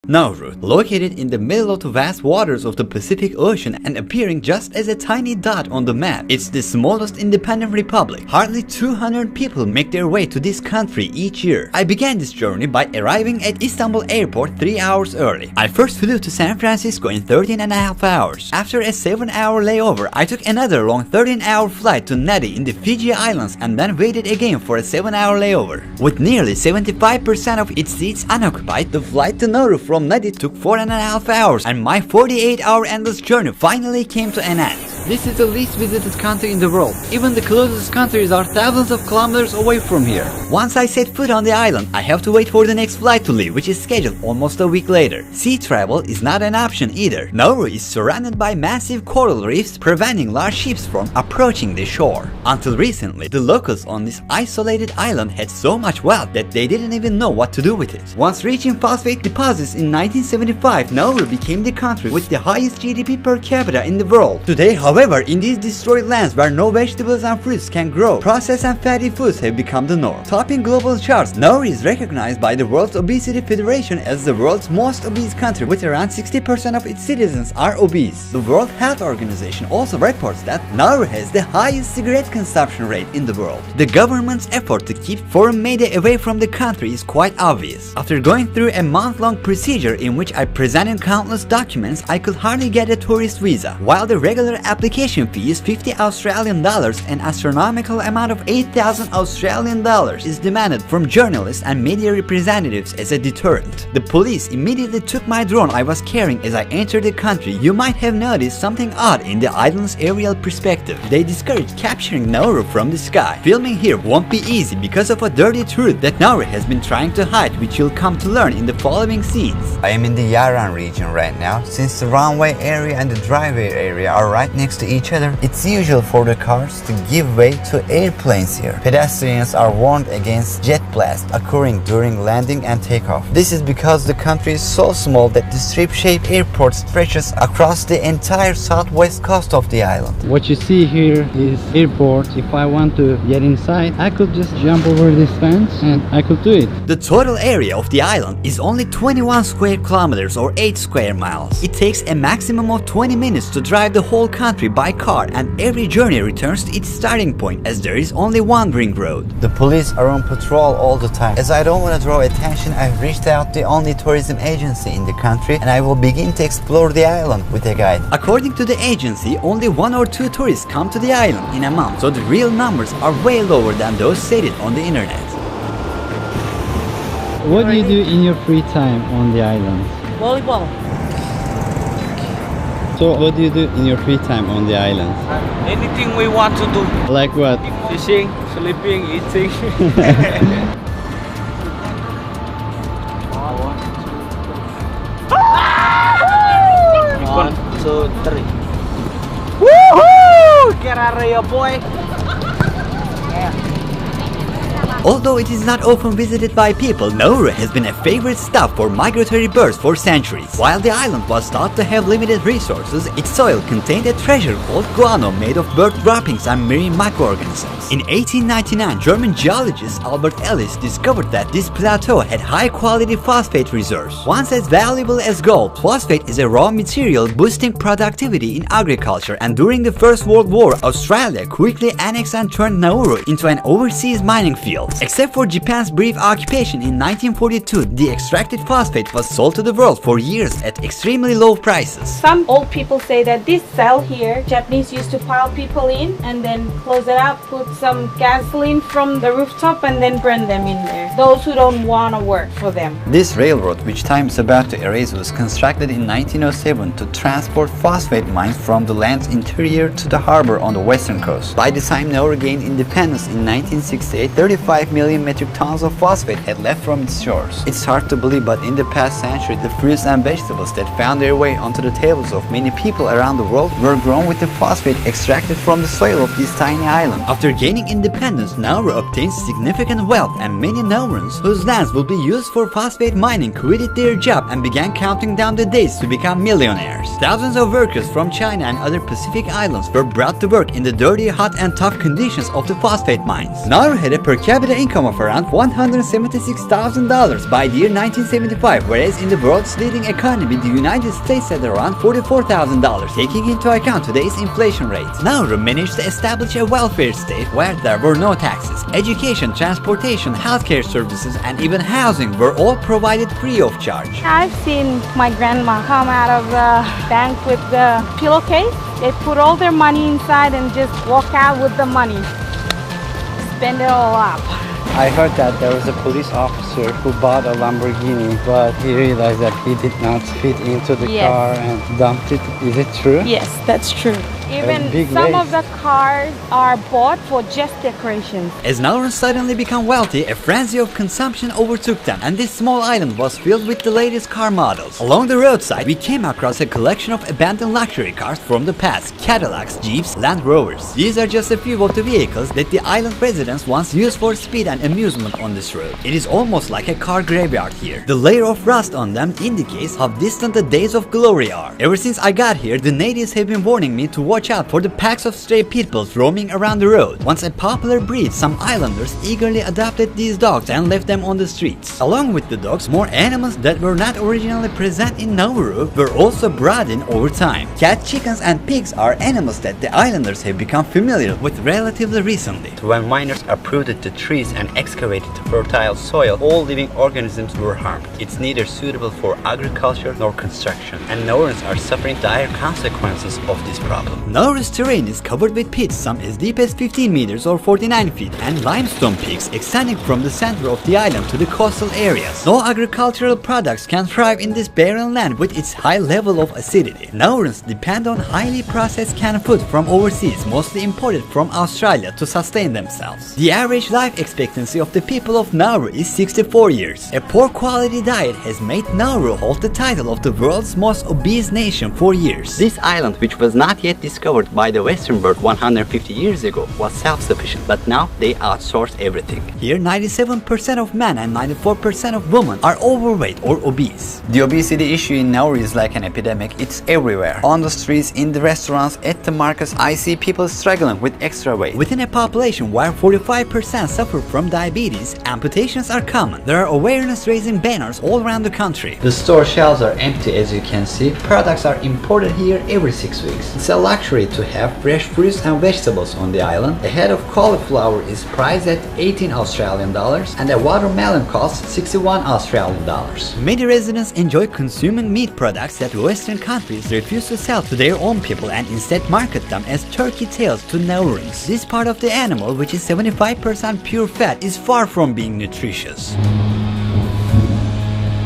Nauru, located in the middle of the vast waters of the Pacific Ocean and appearing just as a tiny dot on the map, it's the smallest independent republic. Hardly 200 people make their way to this country each year. I began this journey by arriving at Istanbul airport 3 hours early. I first flew to San Francisco in 13.5 hours. After a 7-hour layover, I took another long 13-hour flight to Nadi in the Fiji Islands and then waited again for a 7-hour layover. With nearly 75% of its seats unoccupied, the flight to Nauru from Nadi took 4.5 hours, and my 48-hour endless journey finally came to an end. This is the least visited country in the world. Even the closest countries are thousands of kilometers away from here. Once I set foot on the island, I have to wait for the next flight to leave, which is scheduled almost a week later. Sea travel is not an option either. Nauru is surrounded by massive coral reefs, preventing large ships from approaching the shore. Until recently, the locals on this isolated island had so much wealth that they didn't even know what to do with it. Once reaching phosphate deposits in 1975, Nauru became the country with the highest GDP per capita in the world. Today, however, in these destroyed lands where no vegetables and fruits can grow, processed and fatty foods have become the norm. Topping global charts, Nauru is recognized by the World Obesity Federation as the world's most obese country, with around 60% of its citizens are obese. The World Health Organization also reports that Nauru has the highest cigarette consumption rate in the world. The government's effort to keep foreign media away from the country is quite obvious. After going through a month-long procedure in which I presented countless documents, I could hardly get a tourist visa. While the regular application fee is $50 an astronomical amount of $8,000 is demanded from journalists and media representatives as a deterrent. The police immediately took my drone I was carrying as I entered the country. You might have noticed something odd in the island's aerial perspective. They discourage capturing Nauru from the sky. Filming here won't be easy because of a dirty truth that Nauru has been trying to hide, which you'll come to learn in the following scenes. I am in the Yaran region right now. Since the runway area and the driveway area are right next to each other, it's usual for the cars to give way to airplanes here. Pedestrians are warned against jet blast occurring during landing and takeoff. This is because the country is so small that the strip-shaped airport stretches across the entire southwest coast of the island. What you see here is airport. If I want to get inside, I could just jump over this fence and I could do it. The total area of the island is only 21 square kilometers or 8 square miles. It takes a maximum of 20 minutes to drive the whole country by car, and every journey returns to its starting point as there is only one ring road. The police are on patrol all the time. As I don't want to draw attention, I've reached out the only tourism agency in the country and I will begin to explore the island with a guide. According to the agency, only 1 or 2 tourists come to the island in a month, so the real numbers are way lower than those stated on the internet. What do you do in your free time on the island? Volleyball. So what do you do in your free time on the island? Anything we want to do. Like what? Fishing, sleeping, eating. 1, 2, 3. Woohoo! Get out of here, boy. Although it is not often visited by people, Nauru has been a favorite stop for migratory birds for centuries. While the island was thought to have limited resources, its soil contained a treasure called guano made of bird droppings and marine microorganisms. In 1899, German geologist Albert Ellis discovered that this plateau had high-quality phosphate reserves. Once as valuable as gold, phosphate is a raw material boosting productivity in agriculture, and during the First World War, Australia quickly annexed and turned Nauru into an overseas mining field. Except for Japan's brief occupation in 1942, the extracted phosphate was sold to the world for years at extremely low prices. Some old people say that this cell here, Japanese used to pile people in and then close it up, put some gasoline from the rooftop and then burn them in there. Those who don't want to work for them. This railroad, which time is about to erase, was constructed in 1907 to transport phosphate mines from the land's interior to the harbor on the western coast. By the time Nauru gained independence in 1968, 35 million metric tons of phosphate had left from its shores. It's hard to believe, but in the past century, the fruits and vegetables that found their way onto the tables of many people around the world were grown with the phosphate extracted from the soil of this tiny island. After gaining independence, Nauru obtained significant wealth, and many Naurans whose lands would be used for phosphate mining quitted their job and began counting down the days to become millionaires. Thousands of workers from China and other Pacific islands were brought to work in the dirty, hot and tough conditions of the phosphate mines. Nauru had a per capita with an income of around $176,000 by the year 1975, whereas in the world's leading economy, the United States had around $44,000, taking into account today's inflation rate. Nauru managed to establish a welfare state where there were no taxes. Education, transportation, healthcare services, and even housing were all provided free of charge. I've seen my grandma come out of the bank with the pillowcase. They put all their money inside and just walk out with the money. Spend it all up. I heard that there was a police officer who bought a Lamborghini, but he realized that he did not fit into the car and dumped it. Is it true? Yes, that's true. Even some of the cars are bought for just decorations. As Nauru suddenly became wealthy, a frenzy of consumption overtook them, and this small island was filled with the latest car models. Along the roadside, we came across a collection of abandoned luxury cars from the past: Cadillacs, Jeeps, Land Rovers. These are just a few of the vehicles that the island residents once used for speed and amusement on this road. It is almost like a car graveyard here. The layer of rust on them indicates how distant the days of glory are. Ever since I got here, the natives have been warning me to watch out for the packs of stray pitbulls roaming around the road. Once a popular breed, some islanders eagerly adopted these dogs and left them on the streets. Along with the dogs, more animals that were not originally present in Nauru were also brought in over time. Cat, chickens, and pigs are animals that the islanders have become familiar with relatively recently. When miners uprooted the trees and excavated the fertile soil, all living organisms were harmed. It's neither suitable for agriculture nor construction, and Naurans are suffering dire consequences of this problem. Nauru's terrain is covered with pits, some as deep as 15 meters or 49 feet, and limestone peaks extending from the center of the island to the coastal areas. No agricultural products can thrive in this barren land with its high level of acidity. Naurans depend on highly processed canned food from overseas, mostly imported from Australia, to sustain themselves. The average life expectancy of the people of Nauru is 64 years. A poor quality diet has made Nauru hold the title of the world's most obese nation for years. This island, which was not yet discovered by the Western world 150 years ago, was self-sufficient, but now they outsource everything. Here, 97% of men and 94% of women are overweight or obese. The obesity issue in Nauru is like an epidemic. It's everywhere. On the streets, in the restaurants, at the markets, I see people struggling with extra weight. Within a population where 45% suffer from diabetes, amputations are common. There are awareness-raising banners all around the country. The store shelves are empty, as you can see. Products are imported here every 6 weeks. It's a luxury to have fresh fruits and vegetables on the island. A head of cauliflower is priced at 18 Australian dollars and a watermelon costs 61 Australian dollars. Many residents enjoy consuming meat products that Western countries refuse to sell to their own people and instead market them as turkey tails to Naurans. This part of the animal, which is 75% pure fat, is far from being nutritious.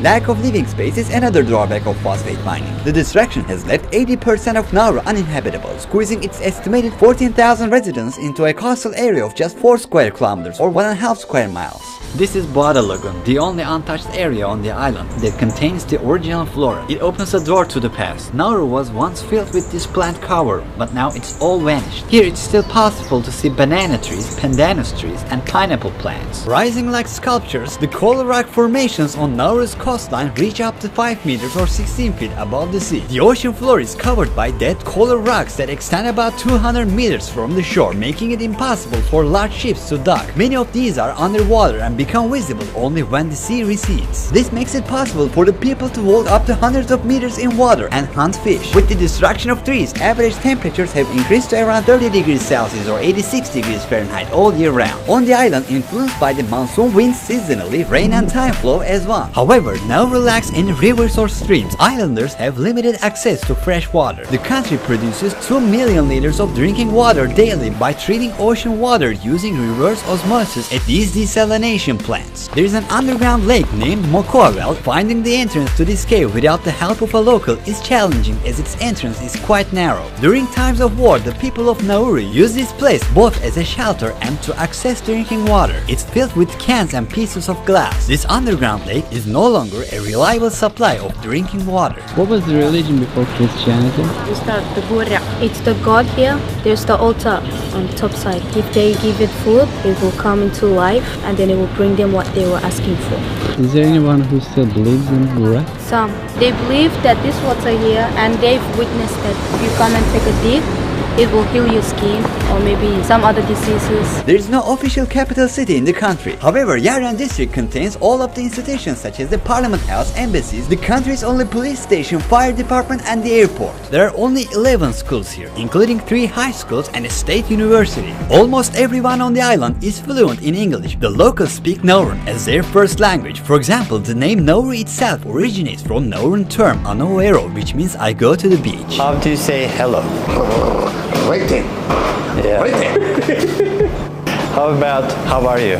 Lack of living space is another drawback of phosphate mining. The destruction has left 80% of Nauru uninhabitable, squeezing its estimated 14,000 residents into a coastal area of just 4 square kilometers or 1.5 square miles. This is Boada Lagoon, the only untouched area on the island that contains the original flora. It opens a door to the past. Nauru was once filled with this plant cover, but now it's all vanished. Here it's still possible to see banana trees, pandanus trees, and pineapple plants. Rising like sculptures, the coral rock formations on Nauru's coastline reach up to 5 meters or 16 feet above the sea. The ocean floor is covered by dead coral rocks that extend about 200 meters from the shore, making it impossible for large ships to dock. Many of these are underwater and become visible only when the sea recedes. This makes it possible for the people to walk up to hundreds of meters in water and hunt fish. With the destruction of trees, average temperatures have increased to around 30 degrees Celsius or 86 degrees Fahrenheit all year round. On the island, influenced by the monsoon winds seasonally, rain and time flow as one. However, Nauru lacks any rivers or streams. Islanders have limited access to fresh water. The country produces 2 million liters of drinking water daily by treating ocean water using reverse osmosis at these desalination plants. There is an underground lake named Mokoawel. Finding the entrance to this cave without the help of a local is challenging as its entrance is quite narrow. During times of war, the people of Nauru use this place both as a shelter and to access drinking water. It's filled with cans and pieces of glass. This underground lake is no longer a reliable supply of drinking water. What was the religion before Christianity? It's the Buddha. It's the god here. There's the altar on the top side. If they give it food, it will come into life and then it will bring them what they were asking for. Is there anyone who still believes in Buddha? Some. They believe that this water here, and they've witnessed that if you come and take a dip, It will heal your skin or maybe some other diseases. There is no official capital city in the country. However, Yaran district contains all of the institutions such as the Parliament House, embassies, the country's only police station, fire department and the airport. There are only 11 schools here, including 3 high schools and a state university. Almost everyone on the island is fluent in English. The locals speak Nauru as their first language. For example, the name Nauru itself originates from Nauruan term Anoero, which means I go to the beach. How do you say hello? Waiting. Yeah. Waiting. How about how are you?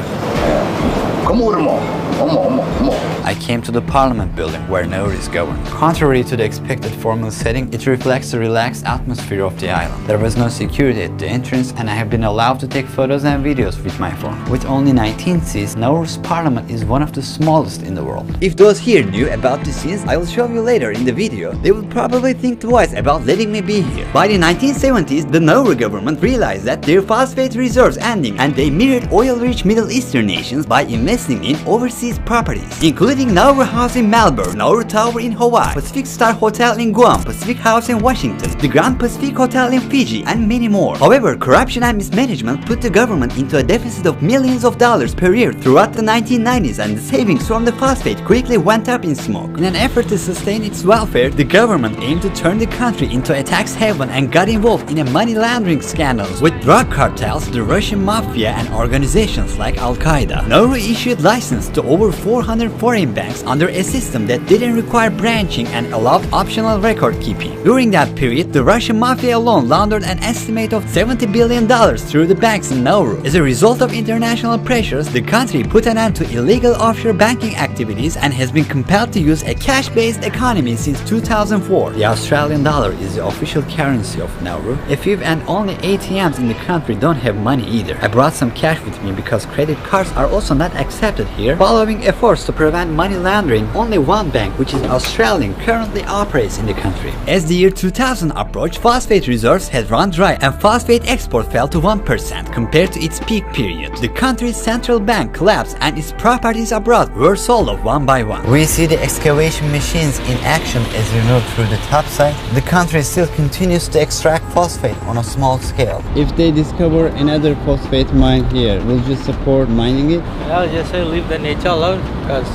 I came to the Parliament building where Nauru is governed. Contrary to the expected formal setting, it reflects the relaxed atmosphere of the island. There was no security at the entrance and I have been allowed to take photos and videos with my phone. With only 19 seats, Nauru's parliament is one of the smallest in the world. If those here knew about the scenes I will show you later in the video, they would probably think twice about letting me be here. By the 1970s, the Nauru government realized that their phosphate reserves ending and they mirrored oil-rich Middle Eastern nations by investing in overseas properties, including Nauru House in Melbourne, Nauru Tower in Hawaii, Pacific Star Hotel in Guam, Pacific House in Washington, the Grand Pacific Hotel in Fiji, and many more. However, corruption and mismanagement put the government into a deficit of millions of dollars per year throughout the 1990s, and the savings from the phosphate quickly went up in smoke. In an effort to sustain its welfare, the government aimed to turn the country into a tax haven and got involved in a money laundering scandals with drug cartels, the Russian mafia, and organizations like Al-Qaeda. Nauru issued license to over 400 foreign banks under a system that didn't require branching and allowed optional record keeping. During that period, the Russian mafia alone laundered an estimate of $70 billion through the banks in Nauru. As a result of international pressures, the country put an end to illegal offshore banking activities and has been compelled to use a cash-based economy since 2004. The Australian dollar is the official currency of Nauru. A few and only ATMs in the country don't have money either. I brought some cash with me because credit cards are also not accepted here. Following efforts to prevent money laundering, only one bank, which is Australian, currently operates in the country. As the year 2000 approached, phosphate reserves had run dry and phosphate export fell to 1% compared to its peak period. The country's central bank collapsed and its properties abroad were sold off one by one. We see the excavation machines in action as we move through the topside. The country still continues to extract phosphate on a small scale. If they discover another phosphate mine here, will you support mining it? I'll just say leave the nature alone, because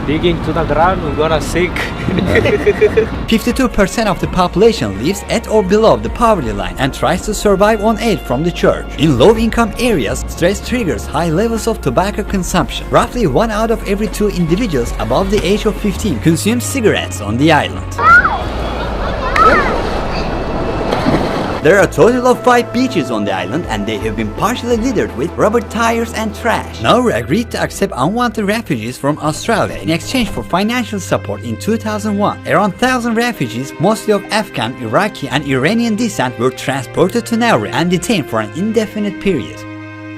digging to the ground, we're gonna sink. 52% of the population lives at or below the poverty line and tries to survive on aid from the church. In low-income areas, stress triggers high levels of tobacco consumption. Roughly 1 out of every 2 individuals above the age of 15 consume cigarettes on the island. There are a total of 5 beaches on the island and they have been partially littered with rubber tires and trash. Nauru agreed to accept unwanted refugees from Australia in exchange for financial support in 2001. Around 1,000 refugees, mostly of Afghan, Iraqi and Iranian descent, were transported to Nauru and detained for an indefinite period.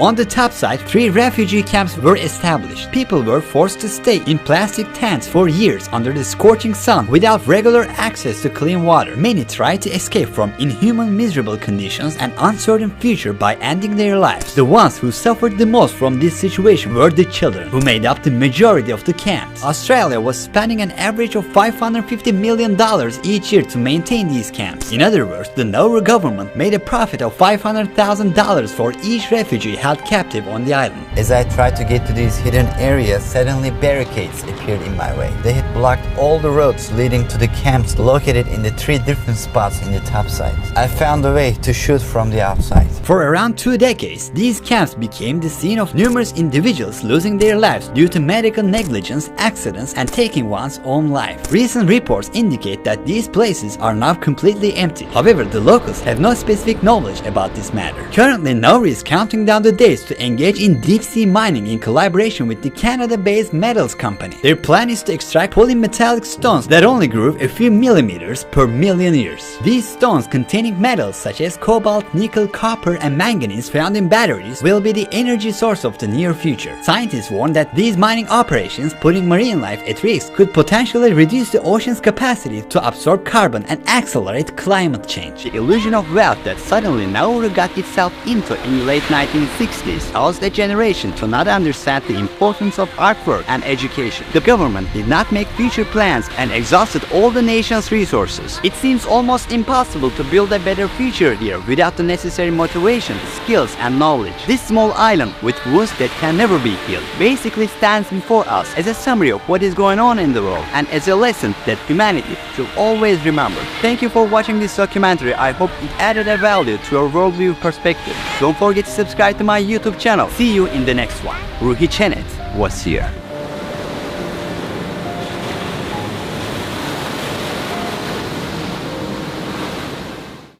On the top side, 3 refugee camps were established. People were forced to stay in plastic tents for years under the scorching sun without regular access to clean water. Many tried to escape from inhuman, miserable conditions and uncertain future by ending their lives. The ones who suffered the most from this situation were the children, who made up the majority of the camps. Australia was spending an average of $550 million each year to maintain these camps. In other words, the Nauru government made a profit of $500,000 for each refugee held captive on the island. As I tried to get to these hidden areas, suddenly barricades appeared in my way. They had blocked all the roads leading to the camps located in the 3 different spots in the topside. I found a way to shoot from the outside. For around 2 decades, these camps became the scene of numerous individuals losing their lives due to medical negligence, accidents, and taking one's own life. Recent reports indicate that these places are now completely empty. However, the locals have no specific knowledge about this matter. Currently, Nauru is counting down the days to engage in deep-sea mining in collaboration with the Canada-based metals company. Their plan is to extract polymetallic stones that only grow a few millimeters per million years. These stones containing metals such as cobalt, nickel, copper, and manganese found in batteries will be the energy source of the near future. Scientists warn that these mining operations, putting marine life at risk, could potentially reduce the ocean's capacity to absorb carbon and accelerate climate change. The illusion of wealth that suddenly Nauru got itself into in late 19th 1960s caused a generation to not understand the importance of artwork and education. The government did not make future plans and exhausted all the nation's resources. It seems almost impossible to build a better future here without the necessary motivation, skills, and knowledge. This small island with wounds that can never be healed basically stands before us as a summary of what is going on in the world and as a lesson that humanity should always remember. Thank you for watching this documentary. I hope it added a value to your worldview perspective. Don't forget to subscribe to my YouTube channel. See you in the next one. Ruhi Cenet was here.